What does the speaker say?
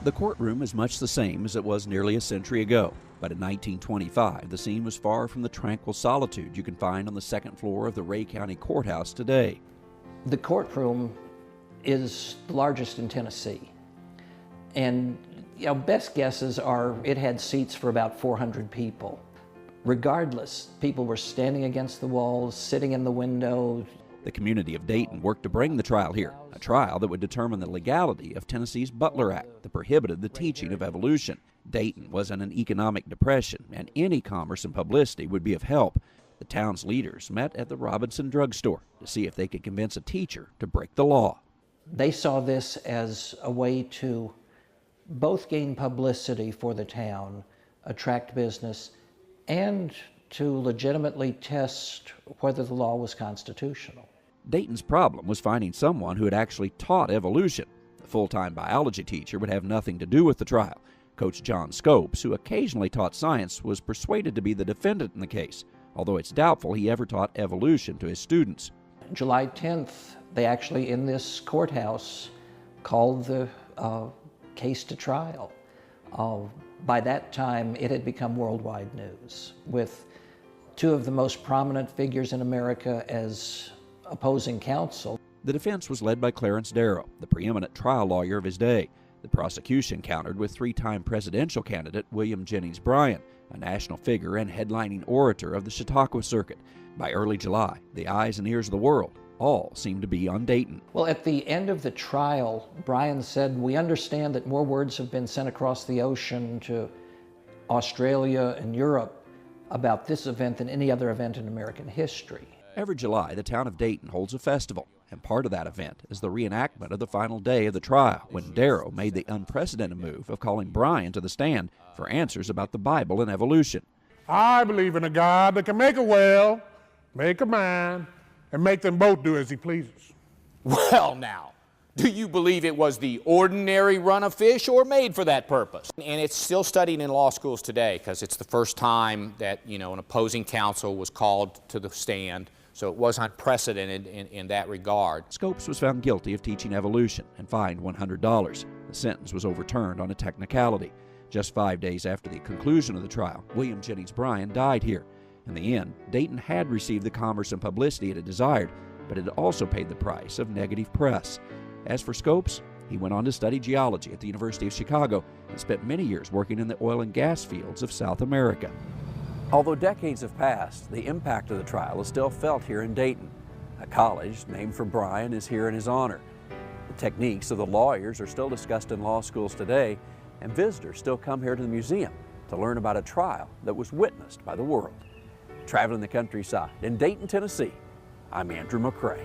The courtroom is much the same as it was nearly a century ago, but in 1925 the scene was far from the tranquil solitude you can find on the second floor of the Ray County Courthouse today. The courtroom is the largest in Tennessee, and best guesses are it had seats for about 400 people. Regardless, people were standing against the walls, sitting in the window. The community of Dayton worked to bring the trial here, a trial that would determine the legality of Tennessee's Butler Act that prohibited the teaching of evolution. Dayton was in an economic depression, and any commerce and publicity would be of help. The town's leaders met at the Robinson drugstore to see if they could convince a teacher to break the law. They saw this as a way to both gain publicity for the town, attract business, and to legitimately test whether the law was constitutional. Dayton's problem was finding someone who had actually taught evolution. The full-time biology teacher would have nothing to do with the trial. Coach John Scopes, who occasionally taught science, was persuaded to be the defendant in the case, although it's doubtful he ever taught evolution to his students. July 10th, they actually, in this courthouse, called the case to trial. By that time, it had become worldwide news, with two of the most prominent figures in America as opposing counsel. The defense was led by Clarence Darrow, the preeminent trial lawyer of his day. The prosecution countered with three-time presidential candidate William Jennings Bryan, a national figure and headlining orator of the Chautauqua Circuit. By early July, the eyes and ears of the world all seemed to be on Dayton. Well, at the end of the trial, Bryan said, "We understand that more words have been sent across the ocean to Australia and Europe about this event than any other event in American history." Every July, the town of Dayton holds a festival, and part of that event is the reenactment of the final day of the trial, when Darrow made the unprecedented move of calling Bryan to the stand for answers about the Bible and evolution. I believe in a God that can make a well, make a man, and make them both do as he pleases. Well, now, do you believe it was the ordinary run of fish or made for that purpose? And it's still studied in law schools today because it's the first time that, an opposing counsel was called to the stand. So it was unprecedented in that regard. Scopes was found guilty of teaching evolution and fined $100. The sentence was overturned on a technicality. Just 5 days after the conclusion of the trial, William Jennings Bryan died here. In the end, Dayton had received the commerce and publicity it had desired, but it had also paid the price of negative press. As for Scopes, he went on to study geology at the University of Chicago and spent many years working in the oil and gas fields of South America. Although decades have passed, the impact of the trial is still felt here in Dayton. A college named for Bryan is here in his honor. The techniques of the lawyers are still discussed in law schools today, and visitors still come here to the museum to learn about a trial that was witnessed by the world. Traveling the countryside in Dayton, Tennessee, I'm Andrew McCrae.